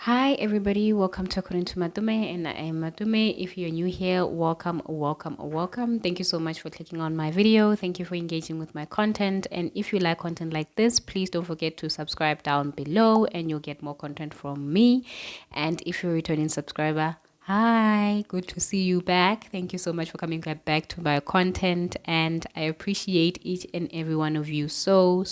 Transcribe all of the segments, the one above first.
Hi everybody, welcome to According to Matume, and I am Matume. If you're new here, welcome. Thank you so much for clicking on my video. Thank you for engaging with my content. And if you like content like this, please don't forget to subscribe down below and you'll get more content from me. And if you're a returning subscriber, hi, good to see you back. Thank you so much for coming back to my content, and I appreciate each and every one of you so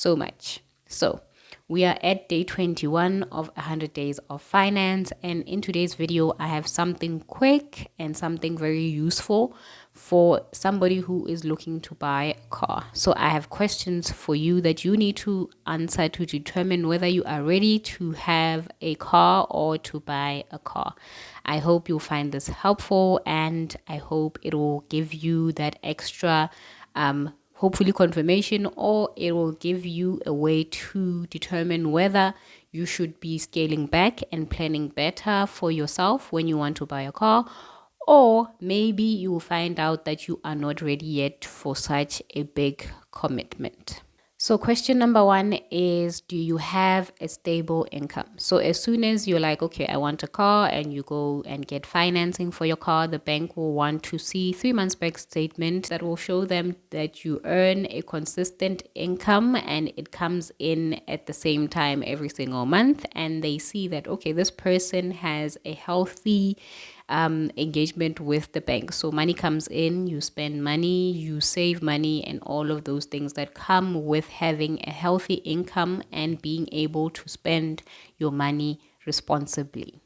much. So we are at day 21 of 100 days of finance, and in today's video I have something quick and something very useful for somebody who is looking to buy a car. So I have questions for you that you need to answer to determine whether you are ready to have a car or to buy a car. I hope you'll find this helpful, and I hope it will give you that extra hopefully confirmation, or it will give you a way to determine whether you should be scaling back and planning better for yourself when you want to buy a car, or maybe you will find out that you are not ready yet for such a big commitment. So question number one is, do you have a stable income? So as soon as you're like, okay, I want a car, and you go and get financing for your car, the bank will want to see 3 months bank statement that will show them that you earn a consistent income and it comes in at the same time every single month. And they see that, okay, this person has a healthy engagement with the bank. So money comes in, you spend money, you save money, and all of those things that come with having a healthy income and being able to spend your money responsibly.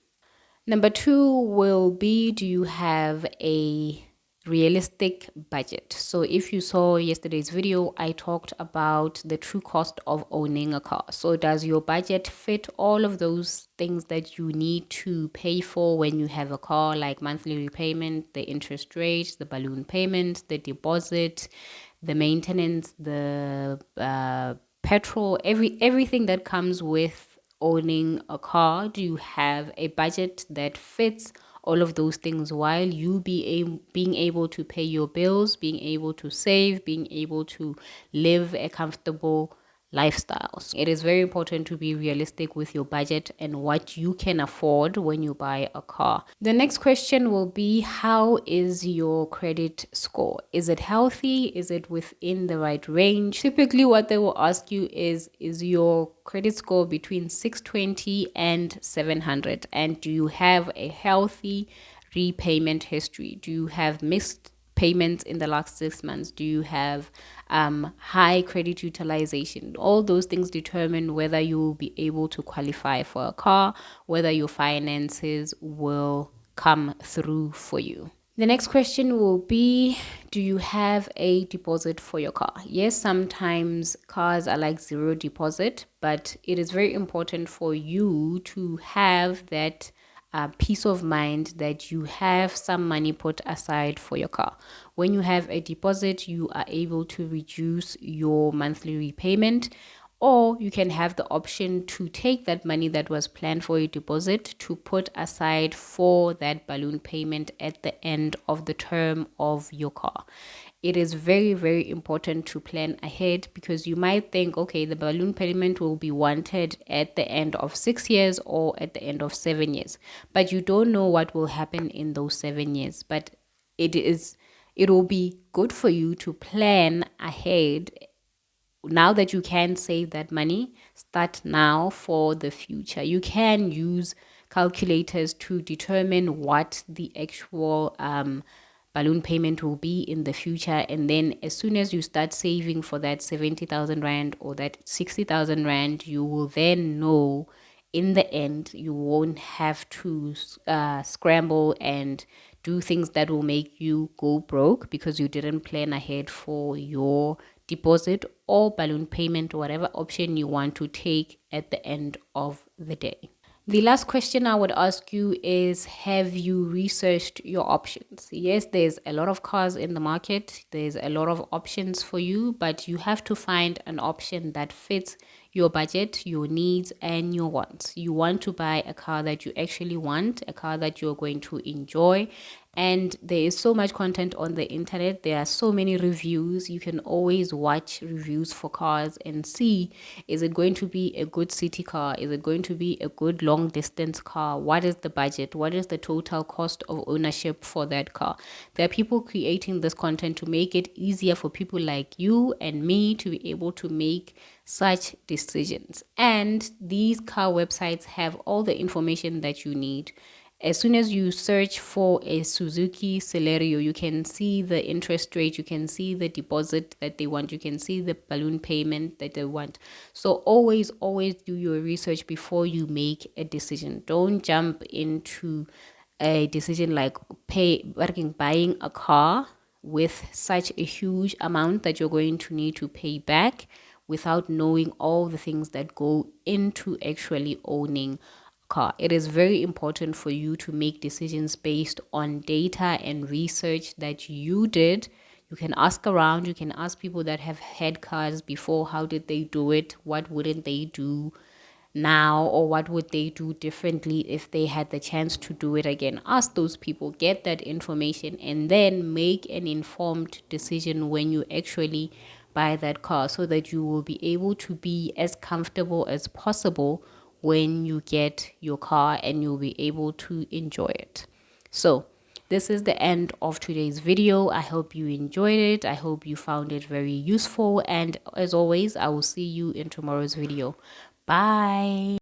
Number two will be, do you have a realistic budget? So if you saw yesterday's video, I talked about the true cost of owning a car. So does your budget fit all of those things that you need to pay for when you have a car, like monthly repayment, the interest rate, the balloon payment, the deposit, the maintenance, the petrol, everything that comes with owning a car? Do you have a budget that fits all of those things while you being able to pay your bills, being able to save, being able to live a comfortable lifestyle? So it is very important to be realistic with your budget and what you can afford when you buy a car. The next question will be, how is your credit score? Is it healthy? Is it within the right range? Typically what they will ask you is your credit score between 620 and 700? And do you have a healthy repayment history? Do you have missed payments in the last 6 months? Do you have high credit utilization? All those things determine whether you will be able to qualify for a car, whether your finances will come through for you. The next question will be, do you have a deposit for your car? Yes, sometimes cars are like zero deposit, but it is very important for you to have that peace of mind that you have some money put aside for your car. When you have a deposit, you are able to reduce your monthly repayment, or you can have the option to take that money that was planned for your deposit to put aside for that balloon payment at the end of the term of your car. It is very important to plan ahead, because you might think, okay, the balloon payment will be wanted at the end of 6 years or at the end of 7 years, but you don't know what will happen in those 7 years. But it will be good for you to plan ahead. Now that you can save that money, start now for the future. You can use calculators to determine what the actual balloon payment will be in the future, and then as soon as you start saving for that 70,000 rand or that 60,000 rand, you will then know in the end you won't have to scramble and do things that will make you go broke because you didn't plan ahead for your deposit or balloon payment, or whatever option you want to take at the end of the day. The last question I would ask you is, have you researched your options? Yes, there's a lot of cars in the market. There's a lot of options for you, but you have to find an option that fits your budget, your needs, and your wants. You want to buy a car that you actually want, a car that you're going to enjoy, And there is so much content on the internet. There are so many reviews. You can always watch reviews for cars and see, is it going to be a good city car? Is it going to be a good long distance car? What is the budget? What is the total cost of ownership for that car? There are people creating this content to make it easier for people like you and me to be able to make such decisions. And these car websites have all the information that you need. As soon as you search for a Suzuki Celerio, you can see the interest rate, you can see the deposit that they want, you can see the balloon payment that they want. So always do your research before you make a decision. Don't jump into a decision like buying a car with such a huge amount that you're going to need to pay back without knowing all the things that go into actually owning car. It is very important for you to make decisions based on data and research that you did. You can ask around, you can ask people that have had cars before, how did they do it? What wouldn't they do now, or what would they do differently if they had the chance to do it again? Ask those people, get that information, and then make an informed decision when you actually buy that car, so that you will be able to be as comfortable as possible when you get your car and you'll be able to enjoy it. So this is the end of today's video. I hope you enjoyed it. I hope you found it very useful. And as always, I will see you in tomorrow's video. Bye.